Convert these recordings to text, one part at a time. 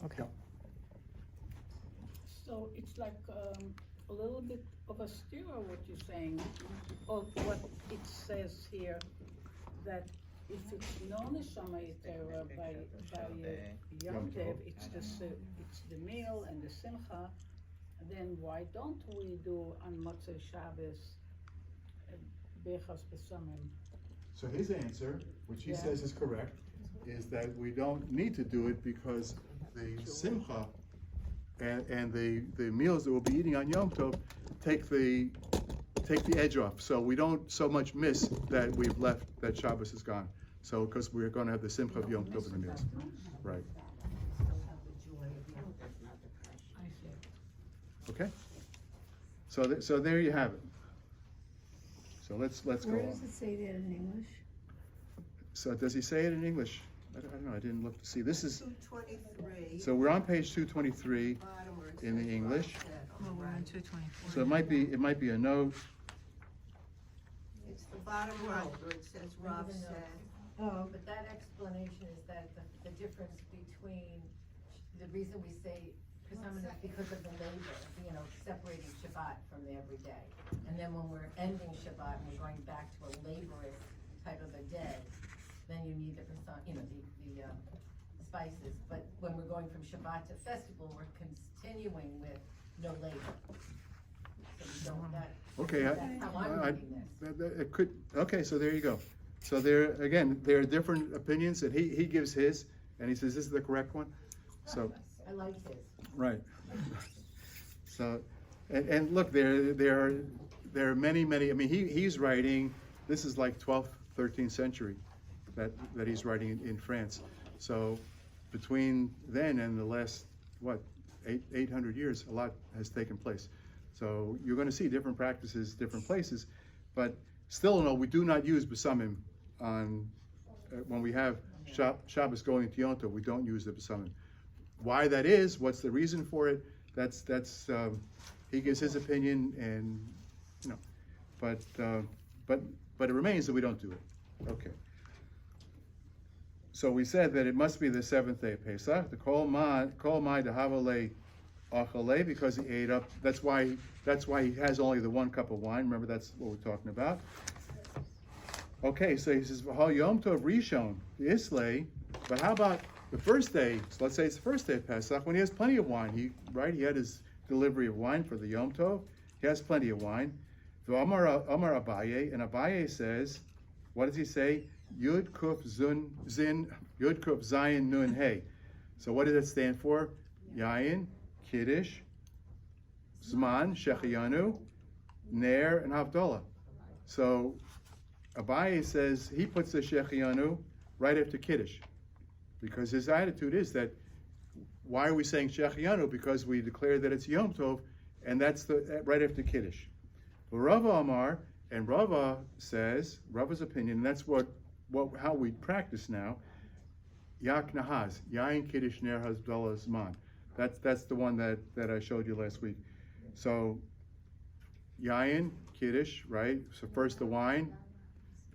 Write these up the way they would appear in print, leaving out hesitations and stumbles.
Okay. So it's like a little bit of a steer of what you're saying, of what it says here, that if it's known as Shamayitera by Yom Tov, it's the meal and the simcha, then why don't we do on Motzei Shabbos Bechas Besamim? So his answer, which he Yeah. says is correct, is that we don't need to do it because the simcha and the meals that we'll be eating on Yom Tov take the edge off. So we don't so much miss that we've left, that Shabbos is gone. So because we're going to have the simcha of Yom Tov in the meals. Right. Okay. So there you have it. So let's go Where on. does it say that in English? So does he say it in English? I don't know, I didn't look to see. This is, 223. so we're on page 223 Bottom where it in the says English. Rob said on Well, the we're on right. 224. So it might be a note. It's the bottom right where it says Rob said. Oh, But that explanation is that the difference between, the reason we say, because of the labor, separating Shabbat from the everyday. And then when we're ending Shabbat and we're going back to a laborious type of a day, then you need the spices. But when we're going from Shabbat to festival, we're continuing with no labor. So we don't, Okay, that's how I'm reading this. it could, okay, so there you go. So there are different opinions, and he gives his, and he says this is the correct one. So, I like his. right. So, and look, there are many, I mean, he's writing, this is like 12th, 13th century that he's writing in France. So between then and the last, 800 years, a lot has taken place. So you're going to see different practices, different places, but still, no, we do not use besamim on, when we have Shabbos going into Yom Tov, we don't use the besamim. Why that is, what's the reason for it, that's he gives his opinion, and but it remains that we don't do it. Okay. So we said that it must be the seventh day of Pesach. The kol mai dehavale achale, because he ate up. That's why he has only the 1 cup of wine. Remember, that's what we're talking about. Okay, so he says v'hal yom tov rishon islay. But how about the first day? So let's say it's the first day of Pesach when he has plenty of wine. He had his delivery of wine for the Yom Tov. He has plenty of wine. Amar Abaye, and Abaye says, what does he say? Yud Kuf Zayin Nun Hey. So what does it stand for? Yayin, Kiddush, Zman, Shechiyanu, Ner, and Havdalah. So Abaye says he puts the Shechiyanu right after Kiddush, because his attitude is that, why are we saying Shechiyanu? Because we declare that it's Yom Tov, and that's right after Kiddush. Rava Amar, and Rava says, Rava's opinion, and that's how we practice now, Yak Nahaz, Yain Kiddush Ner Havdalah Zman. That's the one that I showed you last week. So Yain, Kiddush, right? So first the wine,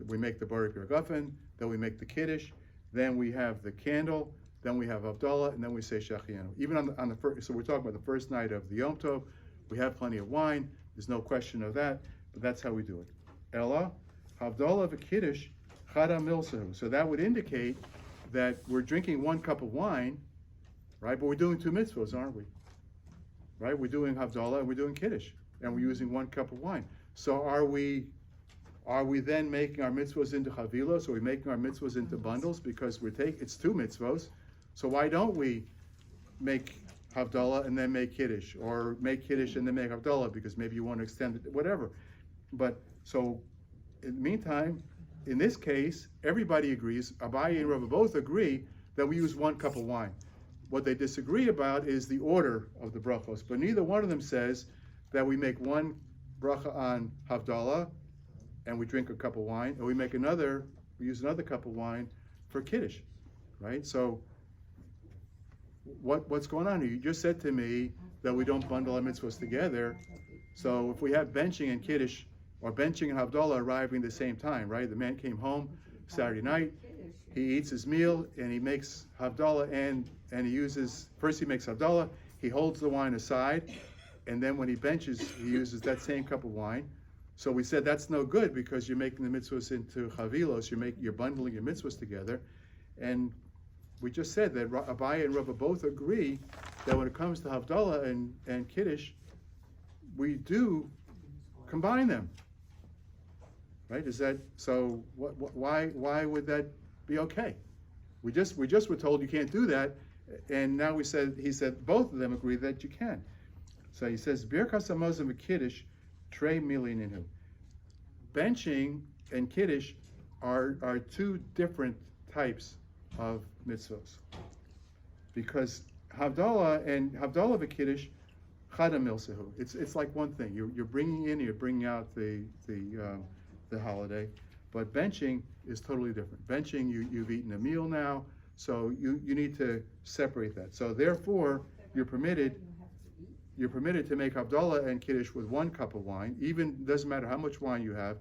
we make the Baruch Yergafen, then we make the Kiddush, then we have the candle, then we have Abdullah, and then we say Shechiyanu. Even on the first, so we're talking about the first night of the Yom Tov, we have plenty of wine, there's no question of that, but that's how we do it. Ella, Havdalah v'Kiddush, Chada Milsahu. So that would indicate that we're drinking 1 cup of wine, right? But we're doing 2 mitzvahs, aren't we? Right? We're doing Havdalah and we're doing Kiddush, and we're using 1 cup of wine. So are we then making our mitzvahs into chavilos? Are we making our mitzvahs into bundles? Because it's 2 mitzvahs. So why don't we make Havdalah and then make Kiddush, or make Kiddush and then make Havdalah, because maybe you want to extend it, whatever. But so in the meantime, in this case, everybody agrees, Abaye and Rava both agree that we use 1 cup of wine. What they disagree about is the order of the brachos, but neither one of them says that we make 1 bracha on Havdalah and we drink a cup of wine, and we use another cup of wine for Kiddush, right? So what's going on here? You just said to me that we don't bundle our mitzvahs together. So if we have benching and Kiddush, or benching and Havdalah arriving at the same time, right? The man came home Saturday night, he eats his meal and he makes Havdalah and he uses, first he makes Havdalah, he holds the wine aside, and then when he benches, he uses that same cup of wine. So we said that's no good because you're making the mitzvahs into chavilos, you're bundling your mitzvahs together. And we just said that Abaye and Rava both agree that when it comes to Havdalah and Kiddush, we do combine them. Right? Is that so? Why would that be okay? We just were told you can't do that, and now he said both of them agree that you can. So he says Birkas Hamazon v'Kiddush trei milin. Benching and Kiddush are two different types of mitzvos, because Havdalah v'Kiddush chada milsehu. It's like one thing. You're bringing in, you're bringing out the holiday, but benching is totally different. Benching, you've eaten a meal now, so you need to separate that. So therefore, you're permitted to make Havdalah and Kiddush with 1 cup of wine. Even doesn't matter how much wine you have,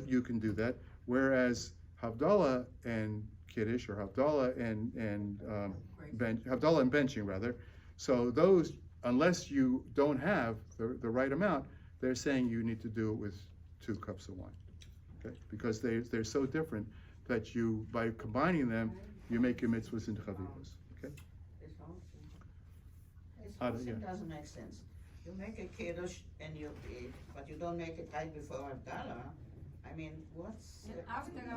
you can do that. Whereas Havdalah and Kiddush, or Havdalah and benching rather. So those, unless you don't have the right amount, they're saying you need to do it with 2 cups of wine. Okay? Because they're so different that by combining them, you make your mitzvahs into chavilos. Okay? This whole thing doesn't make sense. You make a kiddush and you eat, but you don't make it right before Havdalah. I mean, what's?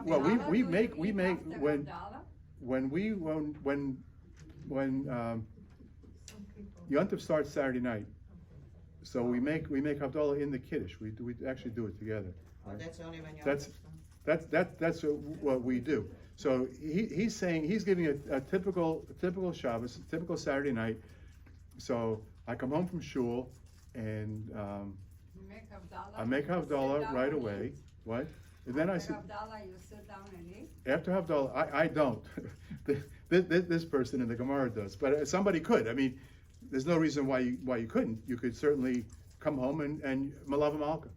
Well, we make when Yom Tov starts Saturday night, so we make Havdalah in the Kiddush. We actually do it together. Oh, Right? that's only when you're. That's what we do. So he's saying, he's giving a typical Shabbos, typical Saturday night. So I come home from shul and I make Havdalah right away. What? And then I sit. Havdalah, you sit down and eat? After Havdalah, I don't. This person in the Gemara does, but somebody could. I mean, there's no reason why you couldn't. You could certainly come home and Malava Malka,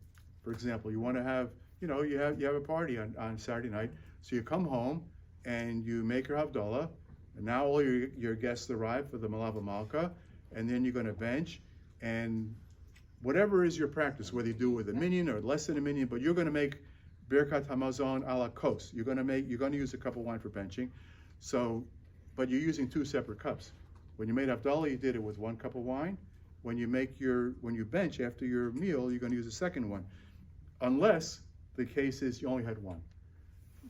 for example. You want to have, you have a party on Saturday night, so you come home and you make your Havdalah, and now all your guests arrive for the Malava Malka, and then you're going to bench, and whatever is your practice, whether you do it with a minion or less than a minion, but you're going to make Birkat Hamazon a la kos. You're going to use a cup of wine for benching. So, but you're using 2 separate cups. When you made Havdalah, you did it with 1 cup of wine. When you bench after your meal, you're going to use a second one, unless the case is you only had 1.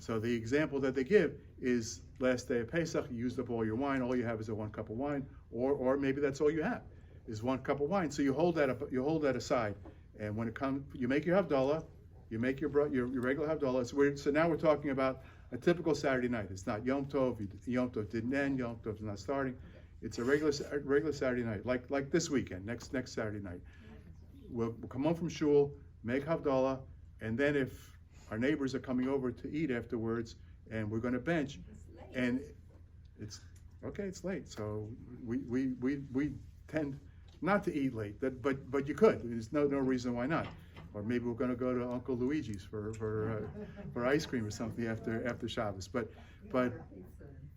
So the example that they give is last day of Pesach, you used up all your wine, all you have is a 1 cup of wine, or maybe that's all you have is 1 cup of wine. So you hold that aside, and when it comes, you make your Havdalah, you make your regular Havdalah. So now we're talking about a typical Saturday night. It's not Yom Tov. Yom Tov didn't end. Yom Tov's not starting. It's a regular Saturday night, like this weekend, next Saturday night. We'll come home from shul, make Havdalah, and then if our neighbors are coming over to eat afterwards, and we're going to bench, and it's late. So we tend not to eat late, but you could. There's no reason why not. Or maybe we're going to go to Uncle Luigi's for ice cream or something after Shabbos. But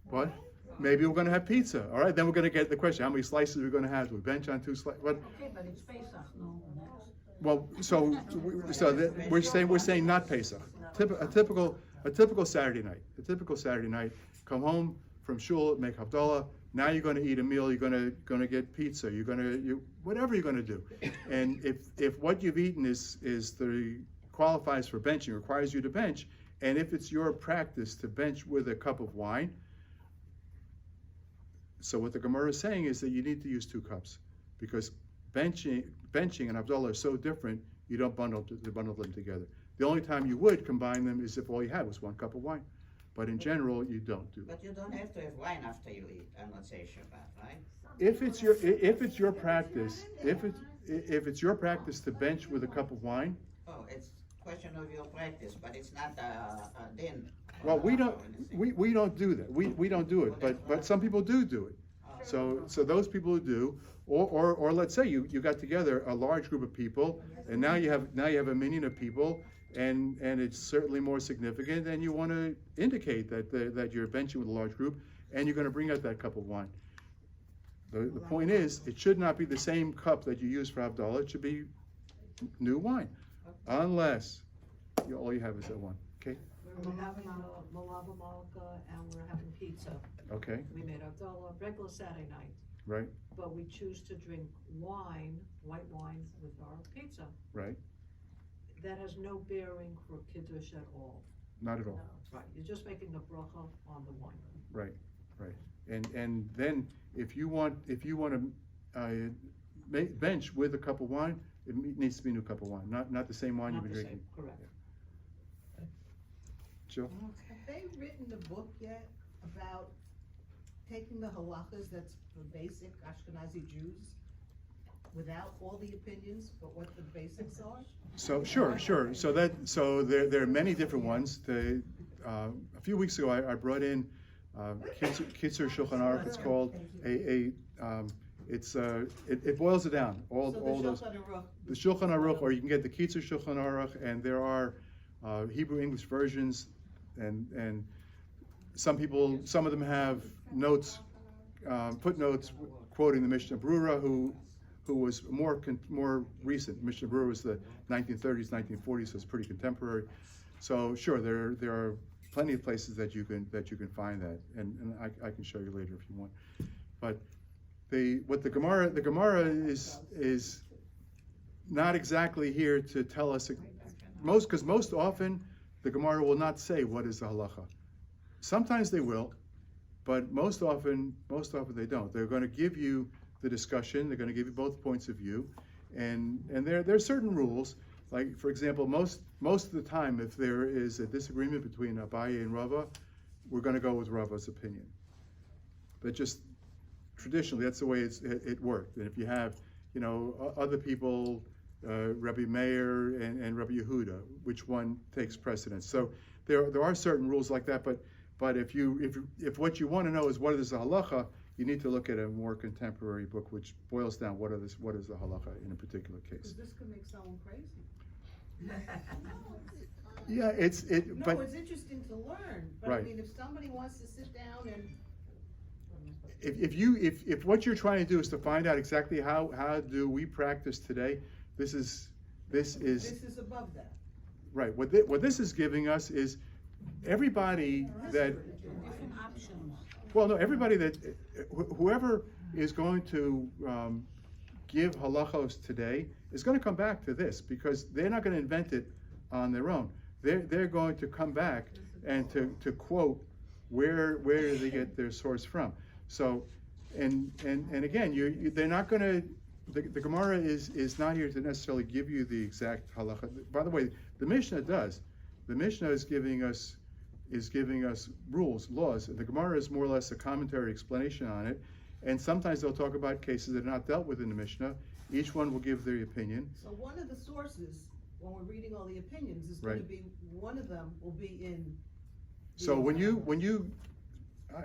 what? Maybe we're going to have pizza. All right, then we're going to get the question: how many slices are we going to have? Do we bench on 2 slices? Okay, but it's Pesach, no? Well, we're saying not Pesach. A typical Saturday night. A typical Saturday night. Come home from shul, make Havdalah. Now you're going to eat a meal. You're going to get pizza. Whatever you're going to do. And if what you've eaten qualifies for benching, requires you to bench, and if it's your practice to bench with a cup of wine, so what the Gemara is saying is that you need to use 2 cups, because benching and Havdalah are so different. You don't bundle them together. The only time you would combine them is if all you had was 1 cup of wine. But in general, you don't do that. But you don't have to have wine after you eat, and let's say Shabbat, right? If it's your practice to bench with a cup of wine. Oh, it's question of your practice, but it's not a din. Well, we don't do that. We don't do it, but some people do it. So those people who do, or let's say you got together a large group of people, and now you have a minion of people, and it's certainly more significant, and you want to indicate that you're benching with a large group, and you're going to bring out that cup of wine. The point is, it should not be the same cup that you use for Havdalah. It should be new wine, unless all you have is that one. Okay. We're having Malava Malka and we're having pizza. Okay. We made Havdalah regular Saturday night, Right. but we choose to drink wine, white wine, with our pizza. Right. That has no bearing for Kiddush at all. Not at all. Right, you're just making the bracha on the wine. Right. Right. And then if you want to bench with a cup of wine, it needs to be a new cup of wine, not the same wine you've Not been the drinking. same, correct. Jill? Have they written a book yet about taking the halachas that's for basic Ashkenazi Jews without all the opinions, but what the basics are? So sure. So there are many different ones. A few weeks ago, I brought in Kitzur Shulchan Aruch. It's called it boils it down. All those the Shulchan Aruch, or you can get the Kitzur Shulchan Aruch, and there are Hebrew English versions, and some of them have notes, footnotes quoting the Mishnah Brura, who was more recent. Mishnah Brura was the 1930s, 1940s, so it's pretty contemporary. So sure, there are plenty of places that you can find that, and I can show you later if you want. But the Gemara is not exactly here to tell us because most often the Gemara will not say what is the halacha. Sometimes they will, but most often they don't. They're going to give you the discussion. They're going to give you both points of view, and there are certain rules. Like, for example, most of the time, if there is a disagreement between Abaye and Rava, we're going to go with Rava's opinion. But just traditionally, that's the way it worked. And if you have, other people, Rabbi Meir and Rabbi Yehuda, which one takes precedence? So there are certain rules like that. But if what you want to know is what is the halacha, you need to look at a more contemporary book, which boils down what is the halacha in a particular case. Because this could make someone crazy. Yeah, it's interesting to learn, but right. I mean, if somebody wants to sit down and if what you're trying to do is to find out exactly how do we practice today, this is above that. Right. What this is giving us is everybody that Different options. well, no, everybody that whoever is going to give halachos today is going to come back to this, because they're not going to invent it on their own. They're going to come back and to quote where do they get their source from. So, and again, they're not going to. The Gemara is not here to necessarily give you the exact halacha. By the way, the Mishnah does. The Mishnah is giving us rules, laws. The Gemara is more or less a commentary explanation on it. And sometimes they'll talk about cases that are not dealt with in the Mishnah. Each one will give their opinion. So one of the sources, when we're reading all the opinions, is going to be, one of them will be in. So when you,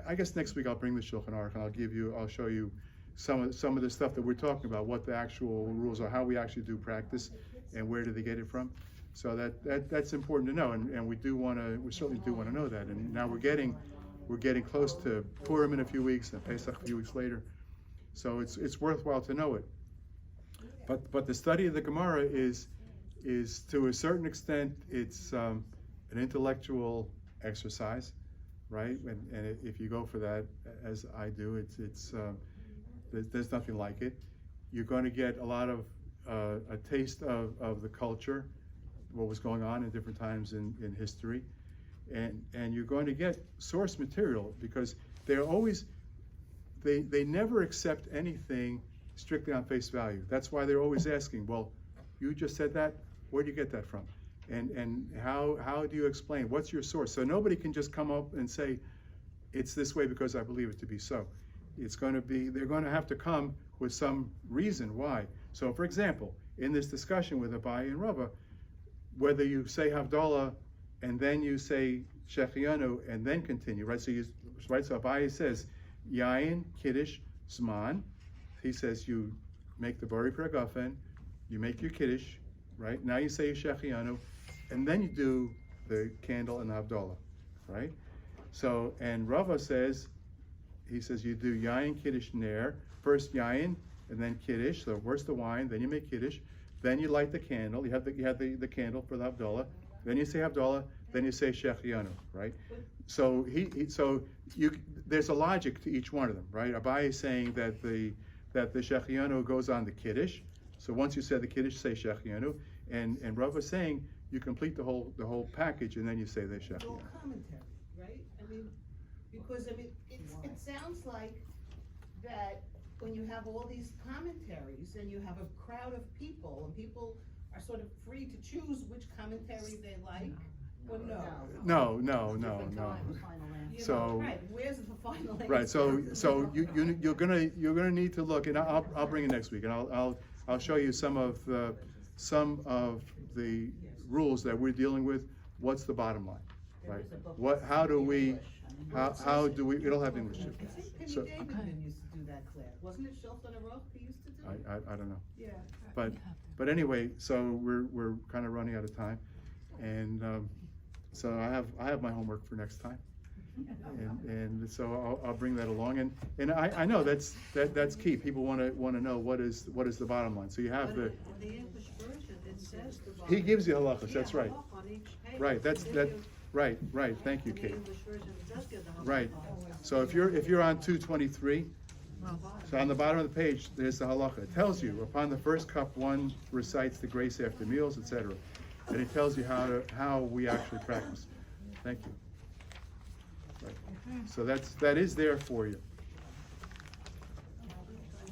I guess next week I'll bring the Shulchan Aruch and I'll show you some of the stuff that we're talking about, what the actual rules are, how we actually do practice, and where do they get it from. So that's important to know, and we certainly do want to know that. And now we're getting close to Purim in a few weeks and Pesach a few weeks later, so it's worthwhile to know it. But the study of the Gemara is to a certain extent it's an intellectual exercise, right? And if you go for that, as I do, there's nothing like it. You're going to get a lot of a taste of the culture, what was going on in different times in history, and you're going to get source material, because they're always they never accept anything strictly on face value. That's why they're always asking, well, you just said that, where do you get that from? And how do you explain? What's your source? So nobody can just come up and say, it's this way because I believe it to be so. They're going to have to come with some reason why. So for example, in this discussion with Abaye and Rava, whether you say Havdalah and then you say Shechianu and then continue, right? So Abaye says Yain, Kiddush, Zman. He says you make the Bari Pragafen, you make your Kiddush, right? Now you say Shechianu, and then you do the candle and the Havdalah, right? So, and Rava says, he says you do Yayin, Kiddush, Ner, first Yayin, and then Kiddush, so first the wine, then you make Kiddush, then you light the candle, you have the candle for the Havdalah, then you say Havdalah, then you say Shechianu, right? So there's a logic to each one of them, right? Abai is saying that the Shechianu goes on the Kiddush, so once you say the Kiddush, say Shechianu, and Rav is saying you complete the whole package and then you say the It's Shechianu. all commentary, right? I mean, because it sounds like that when you have all these commentaries and you have a crowd of people and people are sort of free to choose which commentary they like, or no? No. You So- know, right, where's the final answer? Right. So you're gonna need to look, and I'll bring it next week, and I'll show you some of the rules that we're dealing with. What's the bottom line, right? How do we it'll have English too. I think So- Penny Davidman used to do that class, wasn't it Shulchan Aruch he used to do it? I don't know. Yeah. But anyway, so we're kind of running out of time, and so I have my homework for next time, and so I'll bring that along, and I know that's key. People want to know what is the bottom line. So you have But in the English version, it says the. he gives you halachas. That's right. halach on each page. Right. That's It that. gives you- Right. Thank you, In the Kate. English version, it does give the halach. Right. So if you're on 223. So on the bottom of the page, there's the halacha. It tells you, upon the first cup, one recites the grace after meals, etc. And it tells you how we actually practice. Thank you. Right. So that is there for you.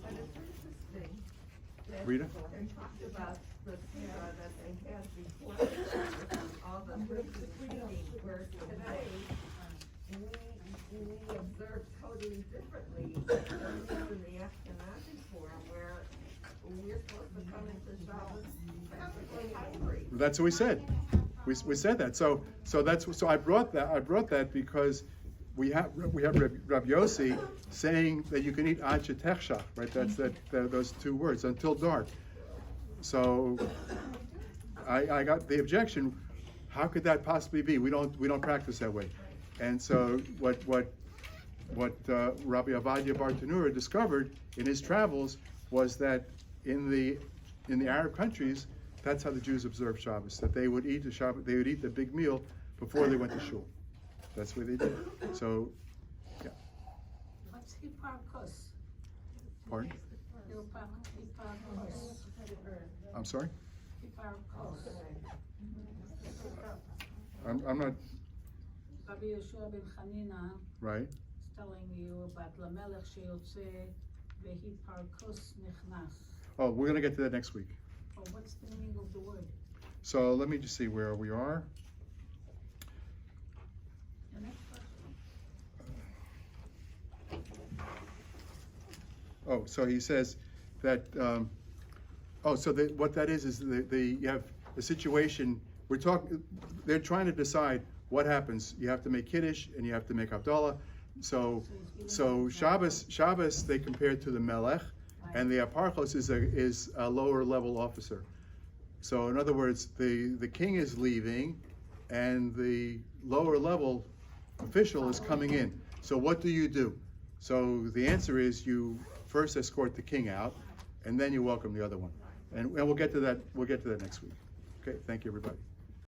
But it's interesting that Rita? they talked about the Torah that they had before, all the verses reading, where today, we observe totally differently, than in the Ashkenazi Forum, where we're supposed to come into Shabbos perfectly hungry. That's what we said. We said that. So I brought that because we have Rabbi Yossi saying that you can eat ad shetechshach, right? That's those two words, until dark. So I got the objection. How could that possibly be? We don't practice that way. And so what Rabbi Avadia Bartanura discovered in his travels was that in the Arab countries, that's how the Jews observed Shabbos. That they would eat the big meal before they went to shul. That's what they did. So, yeah. What's Hipparchus? Pardon? Hipparchus. I'm sorry. Hipparchus. I'm not Rabbi Yeshua ben Chanina right. is telling you about Lamelech sheyotze v'Hipparchus nichnas. Oh, we're gonna get to that next week. Oh, what's the meaning of the word? So let me just see where we are. The next question. Oh, so he says that. What that is you have a situation. They're trying to decide what happens. You have to make Kiddush and you have to make Havdalah. So Shabbos they compare to the Melech, and the Aparchos is a lower level officer. So in other words, the king is leaving, and the lower level official is coming in. So what do you do? So the answer is you first escort the king out, and then you welcome the other one. And we'll get to that. We'll get to that next week. Okay. Thank you, everybody.